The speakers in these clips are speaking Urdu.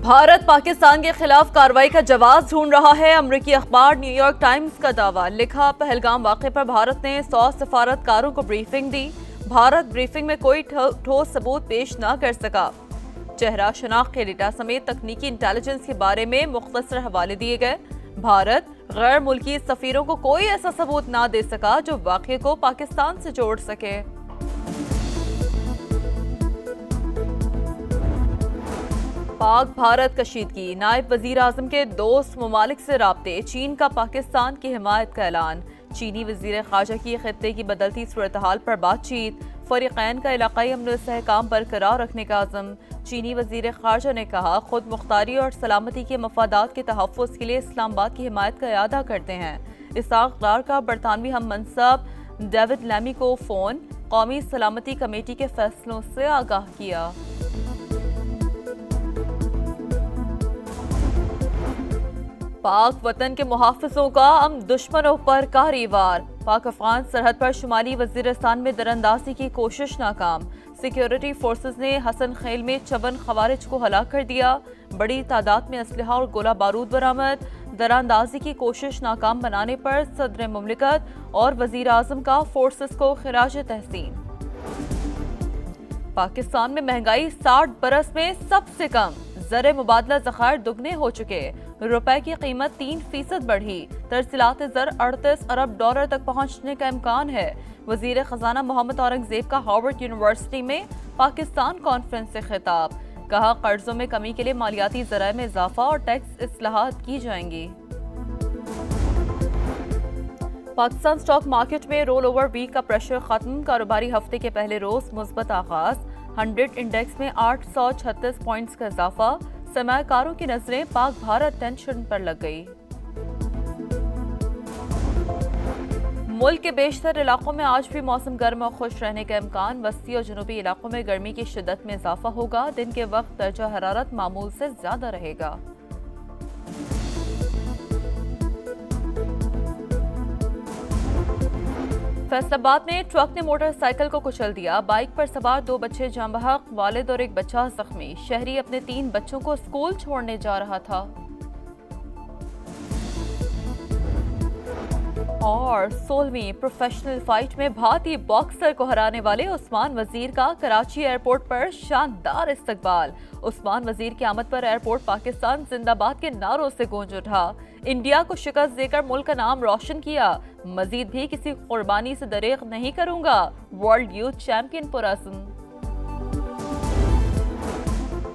بھارت پاکستان کے خلاف کارروائی کا جواز ڈھونڈ رہا ہے۔ امریکی اخبار نیو یارک ٹائمز کا دعویٰ، لکھا پہلگام واقعے پر بھارت نے 100 سفارتکاروں کو بریفنگ دی۔ بھارت بریفنگ میں کوئی ٹھوس ثبوت پیش نہ کر سکا۔ چہرہ شناخت کے ڈیٹا سمیت تکنیکی انٹیلیجنس کے بارے میں مختصر حوالے دیے گئے۔ بھارت غیر ملکی سفیروں کو کوئی ایسا ثبوت نہ دے سکا جو واقعے کو پاکستان سے جوڑ سکے۔ پاک بھارت کشیدگی، نائب وزیر اعظم کے دوست ممالک سے رابطے، چین کا پاکستان کی حمایت کا اعلان۔ چینی وزیر خارجہ کی خطے کی بدلتی صورتحال پر بات چیت، فریقین کا علاقائی امن و استحکام برقرار رکھنے کا عزم۔ چینی وزیر خارجہ نے کہا، خود مختاری اور سلامتی کے مفادات کے تحفظ کے لیے اسلام آباد کی حمایت کا اعادہ کرتے ہیں۔ اسحاق ڈار کا برطانوی ہم منصب ڈیوڈ لیمی کو فون، قومی سلامتی کمیٹی کے فیصلوں سے آگاہ کیا۔ پاک وطن کے محافظوں کا دشمنوں پر کاری وار، پاک افغان سرحد پر شمالی وزیرستان میں دراندازی کی کوشش ناکام۔ سیکیورٹی فورسز نے حسن خیل میں 54 خوارج کو ہلاک کر دیا۔ بڑی تعداد میں اسلحہ اور گولہ بارود برآمد۔ دراندازی کی کوشش ناکام بنانے پر صدر مملکت اور وزیر اعظم کا فورسز کو خراج تحسین۔ پاکستان میں مہنگائی 60 برس میں سب سے کم، زر مبادلہ ذخائر دگنے ہو چکے، روپے کی قیمت 3% بڑھی، ترسیلات زر 38 ارب ڈالر تک پہنچنے کا امکان ہے۔ وزیر خزانہ محمد اورنگزیب کا ہارورڈ یونیورسٹی میں پاکستان کانفرنس سے خطاب، کہا قرضوں میں کمی کے لیے مالیاتی ذرائع میں اضافہ اور ٹیکس اصلاحات کی جائیں گی۔ پاکستان سٹاک مارکیٹ میں رول اوور ویک کا پریشر ختم، کاروباری ہفتے کے پہلے روز مثبت آغاز، 100 انڈیکس میں 836 پوائنٹس کا اضافہ، سرمایہ کاروں کی نظریں پاک بھارت ٹینشن پر لگ گئی۔ ملک کے بیشتر علاقوں میں آج بھی موسم گرم اور خوش رہنے کا امکان، وسطی اور جنوبی علاقوں میں گرمی کی شدت میں اضافہ ہوگا، دن کے وقت درجہ حرارت معمول سے زیادہ رہے گا۔ فیصل آباد میں ٹرک نے موٹر سائیکل کو کچل دیا، بائک پر سوار 2 بچے جاں بحق، والد اور ایک بچہ زخمی۔ شہری اپنے 3 بچوں کو اسکول چھوڑنے جا رہا تھا۔ اور 16ویں پروفیشنل فائٹ میں بھارتی باکسر کو ہرانے والے عثمان وزیر کا کراچی ایئرپورٹ پر شاندار استقبال۔ عثمان وزیر کی آمد پر ایئرپورٹ پاکستان زندہ باد کے نعروں سے گونج اٹھا۔ انڈیا کو شکست دے کر ملک کا نام روشن کیا، مزید بھی کسی قربانی سے دریغ نہیں کروں گا، ورلڈ یوتھ چیمپئن پرعزم۔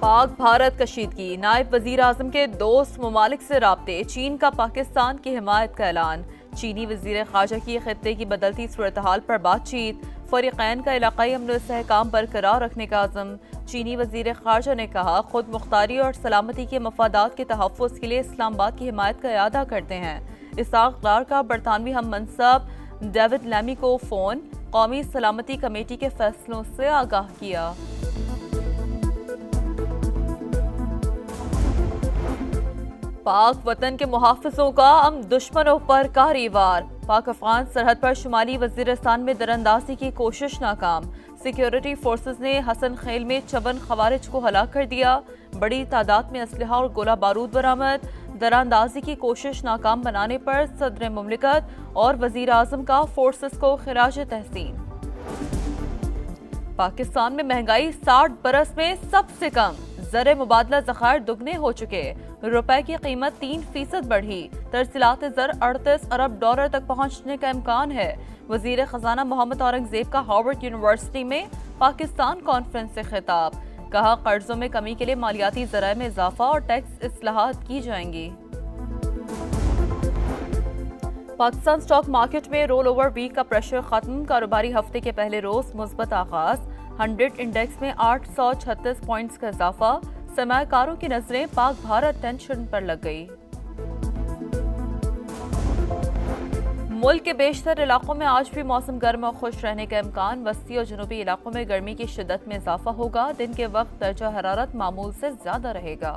پاک بھارت کشیدگی، نائب وزیر اعظم کے دوست ممالک سے رابطے، چین کا پاکستان کی حمایت کا اعلان۔ چینی وزیر خارجہ کی خطے کی بدلتی صورتحال پر بات چیت، فریقین کا علاقائی امن و استحکام برقرار رکھنے کا عزم۔ چینی وزیر خارجہ نے کہا، خود مختاری اور سلامتی کے مفادات کے تحفظ کے لیے اسلام آباد کی حمایت کا اعادہ کرتے ہیں۔ اسحاق ڈار کا برطانوی ہم منصب ڈیوڈ لیمی کو فون، قومی سلامتی کمیٹی کے فیصلوں سے آگاہ کیا۔ پاک وطن کے محافظوں کا دشمنوں پر کاری وار، پاک افغان سرحد پر شمالی وزیرستان میں دراندازی کی کوشش ناکام۔ سیکیورٹی فورسز نے حسن خیل میں 54 خوارج کو ہلاک کر دیا۔ بڑی تعداد میں اسلحہ اور گولہ بارود برآمد۔ دراندازی کی کوشش ناکام بنانے پر صدر مملکت اور وزیر اعظم کا فورسز کو خراج تحسین۔ پاکستان میں مہنگائی 60 برس میں سب سے کم، زر مبادلہ ذخائر دگنے ہو چکے، روپے کی قیمت 3% بڑھی، ترسیلات زر 38 ارب ڈالر تک پہنچنے کا امکان ہے۔ وزیر خزانہ محمد اورنگزیب کا ہارورڈ یونیورسٹی میں پاکستان کانفرنس سے خطاب، کہا قرضوں میں کمی کے لیے مالیاتی ذرائع میں اضافہ اور ٹیکس اصلاحات کی جائیں گی۔ پاکستان سٹاک مارکیٹ میں رول اوور ویک کا پریشر ختم، کاروباری ہفتے کے پہلے روز مثبت آغاز، 100 انڈیکس میں 836 پوائنٹس کا اضافہ، سرمایہ کاروں کی نظریں پاک بھارت ٹینشن پر لگ گئی۔ ملک کے بیشتر علاقوں میں آج بھی موسم گرم اور خوش رہنے کا امکان، وسطی اور جنوبی علاقوں میں گرمی کی شدت میں اضافہ ہوگا، دن کے وقت درجہ حرارت معمول سے زیادہ رہے گا۔